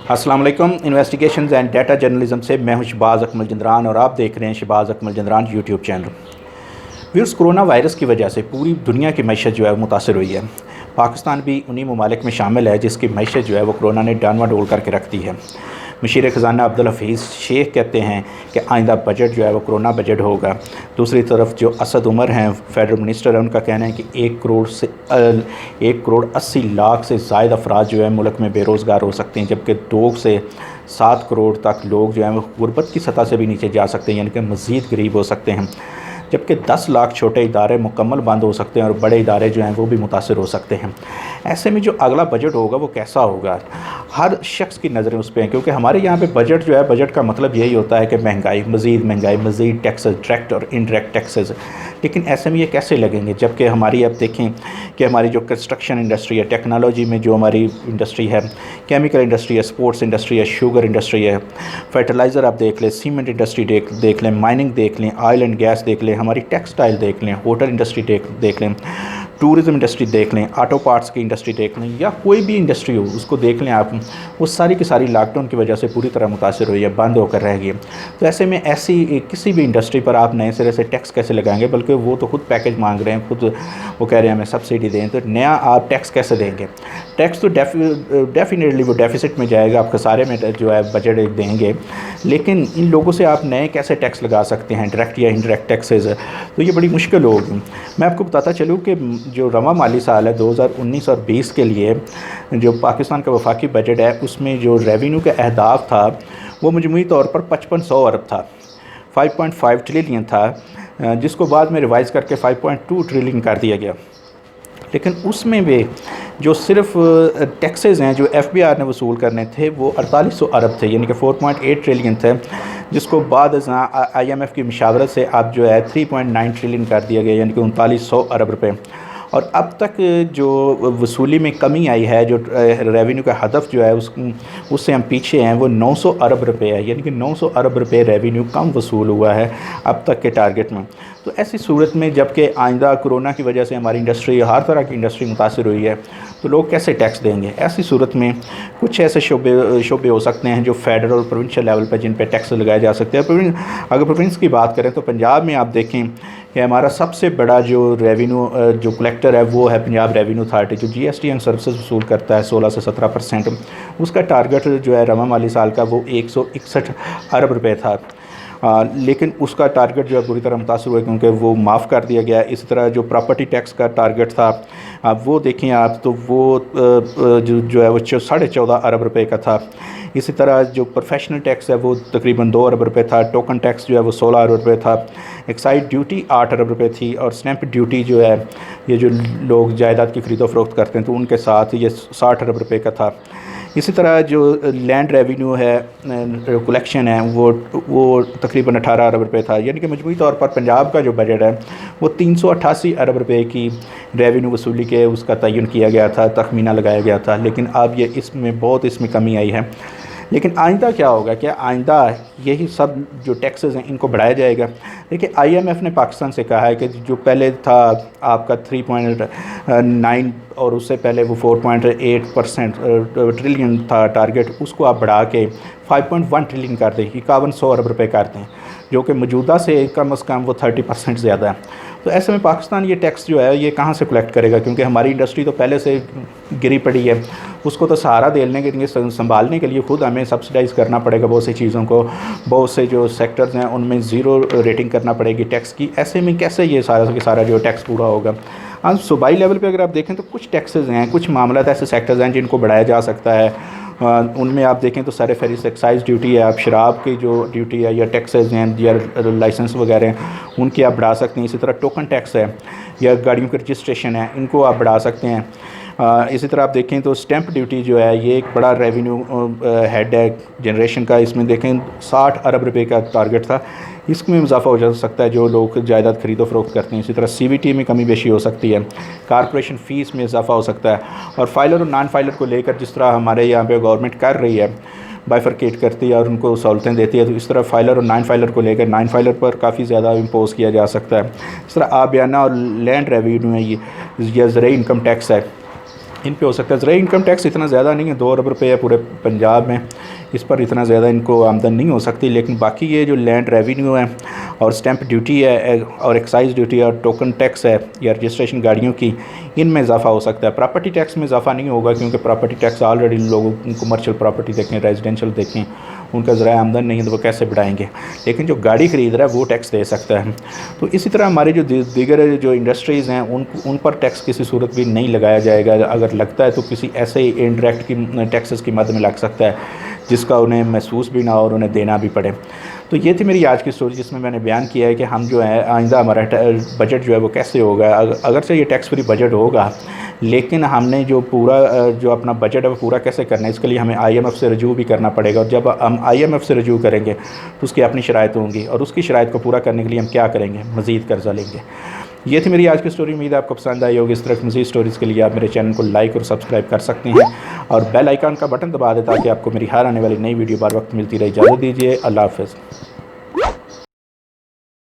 अस्सलाम वालेकुम। Investigations and data journalism से मैं हूं शहबाज अकमल जंदरान और आप देख रहे हैं Shahbaz Akmal Jandran YouTube channel. Viewers, corona virus की वजह से पूरी दुनिया की मईशत जो है वो मुतासर हुई है। पाकिस्तान भी उन्हीं ममालिक में शामिल है जिसकी मईशत जो है वो कोरोना ने डामाडोल करके रख दी है। मशीर ख़जाना अब्दुल हफीज़ शेख कहते हैं कि आइंदा बजट जो है वो कोरोना बजट होगा। दूसरी तरफ जो असद उमर हैं फेडरल मिनिस्टर हैं, उनका कहना है कि 1 करोड़ 80 लाख से ज़ायद अफराद जो है मुल्क में बेरोज़गार हो सकते हैं, जबकि 2 से 7 करोड़ तक लोग जो हैं वो गुरबत की सतह से भी नीचे जा सकते हैं, यानी कि मज़ीद गरीब हो सकते हैं। जबकि 10 लाख छोटे इदारे मुकम्मल बंद हो सकते हैं और बड़े इदारे जो हैं वो भी मुतासर हो सकते हैं। ऐसे में जो अगला बजट होगा वो कैसा होगा, हर शख्स की नज़रें उस पर हैं, क्योंकि हमारे यहाँ पे बजट जो है, बजट का मतलब यही होता है कि महंगाई, मज़ीद टैक्सेस, डायरेक्ट और इनडायरेक्ट टैक्सेस। लेकिन ऐसे में ये कैसे लगेंगे, जबकि हमारी अब देखें कि हमारी जो कंस्ट्रक्शन इंडस्ट्री है, टेक्नोलॉजी में जो हमारी इंडस्ट्री है, केमिकल इंडस्ट्री है, स्पोर्ट्स इंडस्ट्री है, शुगर इंडस्ट्री है, फर्टिलाइज़र आप देख लें, सीमेंट इंडस्ट्री देख लें, माइनिंग देख लें, ऑयल एंड गैस देख लें, हमारी टेक्सटाइल देख लें, होटल इंडस्ट्री देख लें, टूरिज़म इंडस्ट्री देख लें, ऑटो पार्ट्स की इंडस्ट्री देख लें, या कोई भी इंडस्ट्री हो उसको देख लें आप, वो सारी की सारी लॉकडाउन की वजह से पूरी तरह मुतासर हुई है, बंद होकर रह गई। तो ऐसे में ऐसी किसी भी इंडस्ट्री पर आप नए सिरे से टैक्स कैसे लगाएंगे, बल्कि वो तो खुद पैकेज मांग रहे हैं, खुद वो कह रहे हैं हमें सब्सिडी दें, तो नया आप टैक्स कैसे देंगे। टैक्स तो डेफिनेटली वो डेफिसिट में जाएगा, आप खसारे में जो है बजट देंगे, लेकिन इन लोगों से आप नए कैसे टैक्स लगा सकते हैं, डायरेक्ट या इनडायरेक्ट टैक्सेस, तो ये बड़ी मुश्किल होगी। मैं आपको बताता चलूँ कि जो रवा माली साल है 2019 और 20 के लिए जो पाकिस्तान का वफाकी बजट है, उसमें जो रेवेन्यू का अहदाफ था वो मजमूई तौर पर 5500 अरब था, 5.5 ट्रिलियन था, जिसको बाद में रिवाइज़ करके 5.2 ट्रिलियन कर दिया गया। लेकिन उसमें भी जो सिर्फ टैक्सेस हैं जो एफबीआर ने वसूल करने थे वो 4800 अरब थे, यानी कि 4.8 ट्रिलियन थे, जिसको बाद IMF की मशावरत से अब जो है 3.9 ट्रिलियन कर दिया गया, यानी कि 3900 अरब रुपये। और अब तक जो वसूली में कमी आई है, जो रेवेन्यू का हदफ जो है उससे हम पीछे हैं, वो 900 अरब रुपये है, यानी कि 900 अरब रुपये रेवेन्यू कम वसूल हुआ है अब तक के टारगेट में। तो ऐसी सूरत में जबकि आइंदा कोरोना की वजह से हमारी इंडस्ट्री, हर तरह की इंडस्ट्री मुतासर हुई है, तो लोग कैसे टैक्स देंगे। ऐसी सूरत में कुछ ऐसे शोबे हो सकते हैं जो फेडरल और प्रोविंशियल लेवल पर जिन पर टैक्स लगाए जा सकते हैं। अगर प्रोविंस की बात करें तो पंजाब में आप देखें कि हमारा सबसे बड़ा जो रेवेन्यू जो कलेक्टर है वो है पंजाब रेवेन्यू अथॉरिटी, जो GST एंड सर्विसेज वसूल करता है 16 से 17%। उसका टारगेट जो है रवा माली साल का वो 161 अरब रुपये था, लेकिन उसका टारगेट जो है बुरी तरह मुतासर हुआ क्योंकि वो माफ़ कर दिया गया। इसी तरह जो प्रॉपर्टी टैक्स का टारगेट था आप वो देखें आप, तो वो जो है वो 14.5 अरब रुपये का था। इसी तरह जो प्रोफेशनल टैक्स है वो तकरीबन 2 अरब रुपये था, टोकन टैक्स जो है वो 16 अरब रुपये था, एक्साइज ड्यूटी 8 अरब रुपये थी, और स्टैंप ड्यूटी जो है ये जो लोग जायदाद की ख़रीदो फरोख्त करते हैं तो उनके साथ ये 60 अरब रुपये का था। इसी तरह जो लैंड रेवेन्यू है, कलेक्शन है, वो तकरीबन 18 अरब रुपये था, यानी कि मजमूई तौर पर पंजाब का जो बजट है वो 388 अरब रुपये की रेवेन्यू वसूली के उसका तयन किया गया था, तखमीना लगाया गया था। लेकिन अब ये इसमें कमी आई है। लेकिन आइंदा क्या होगा, क्या आइंदा यही सब जो टैक्सेस हैं इनको बढ़ाया जाएगा। देखिए IMF ने पाकिस्तान से कहा है कि जो पहले था आपका 3.9 और उससे पहले वो 4.8% ट्रिलियन था टारगेट, उसको आप बढ़ा के 5.1 ट्रिलियन कर दें, 5100 अरब रुपये कर दें, जो कि मौजूदा से कम अज़ कम वो 30% ज़्यादा है। तो ऐसे में पाकिस्तान ये टैक्स जो है ये कहाँ से कलेक्ट करेगा, क्योंकि हमारी इंडस्ट्री तो पहले से गिरी पड़ी है, उसको तो सहारा देने के लिए, संभालने के लिए खुद हमें सब्सिडाइज़ करना पड़ेगा बहुत सी चीज़ों को, बहुत से जो सेक्टर्स हैं उनमें ज़ीरो रेटिंग करना पड़ेगी टैक्स की। ऐसे में कैसे ये सारा जो टैक्स पूरा होगा। आज सूबाई लेवल पे अगर आप देखें तो कुछ टैक्सेस हैं, कुछ मामला ऐसे सेक्टर्स हैं जिनको बढ़ाया जा सकता है। उनमें आप देखें तो सारे फेरिस एक्साइज ड्यूटी है, आप शराब की जो ड्यूटी है या टैक्सेस हैं या लाइसेंस वगैरह हैं उनकी आप बढ़ा सकते हैं। इसी तरह टोकन टैक्स है या गाड़ियों के रजिस्ट्रेशन है, इनको आप बढ़ा सकते हैं। इसी तरह आप देखें तो स्टैंप ड्यूटी जो है ये एक बड़ा रेवेन्यू हेड है जनरेशन का, इसमें देखें 60 अरब रुपये का टारगेट था, इसमें इजाफा हो जा सकता है जो लोग जायदाद खरीदो फरोख्त करते हैं। इसी तरह CVT में कमी बेशी हो सकती है, कारपोरेशन फ़ीस में इजाफा हो सकता है, और फाइलर और नॉन फाइलर को लेकर जिस तरह हमारे यहाँ पे गवर्नमेंट कर रही है, बाइफरकेट करती है और उनको सहूलतें देती है, तो इस तरह फाइलर और नॉन फाइलर को लेकर नॉन फाइलर पर काफ़ी ज़्यादा इम्पोज किया जा सकता है। इस तरह आबियाना और लैंड रेवेन्यू है या ज़रूरी इनकम टैक्स है, इन पे हो सकता है। ज़रूरी इनकम टैक्स इतना ज़्यादा नहीं है, 2 अरब रुपये है पूरे पंजाब में, इस पर इतना ज़्यादा इनको आमदन नहीं हो सकती। लेकिन बाकी ये जो लैंड रेवेन्यू है और स्टैंप ड्यूटी है और एक्साइज़ ड्यूटी और टोकन टैक्स है या रजिस्ट्रेशन गाड़ियों की, इनमें इजाफा हो सकता है। प्रॉपर्टी टैक्स में इजाफा नहीं होगा क्योंकि प्रॉपर्टी टैक्स ऑलरेडी लोगों कमर्शियल प्रॉपर्टी देखें, रेजिडेंशियल देखें, उनका ज़रा आमदन नहीं है तो वो कैसे बढ़ाएंगे। लेकिन जो गाड़ी खरीद रहा है वो टैक्स दे सकता है। तो इसी तरह हमारे जो दीगर जो इंडस्ट्रीज़ हैं उन पर टैक्स किसी सूरत भी नहीं लगाया जाएगा। अगर लगता है तो किसी ऐसे इनडायरेक्ट की टैक्सेस की मद में लग सकता है जिसका उन्हें महसूस भी ना हो और उन्हें देना भी पड़े। तो ये थी मेरी आज की स्टोरी जिसमें मैंने बयान किया है कि हम जो है आइंदा हमारा बजट जो है वो कैसे होगा। अगर से ये टैक्स फ्री बजट होगा, लेकिन हमने जो पूरा जो अपना बजट है वो पूरा कैसे करना है, इसके लिए हमें IMF से रजू भी करना पड़ेगा। और जब हम IMF से रजू करेंगे तो उसकी अपनी शराइत होंगी और उसकी शराइत को पूरा करने के लिए हम क्या करेंगे, मज़ीद कर्जा लेंगे। ये थी मेरी आज की स्टोरी। उम्मीद है आपको पसंद आई होगी। इस तरह की मज़ीद स्टोरीज़ के लिए आप मेरे चैनल को लाइक और सब्सक्राइब कर सकते हैं और बेल आइकन का बटन दबा दें ताकि आपको मेरी हर आने वाली नई वीडियो बार वक्त मिलती रहे। इजाज़त दीजिए, अल्लाह हाफ़िज़।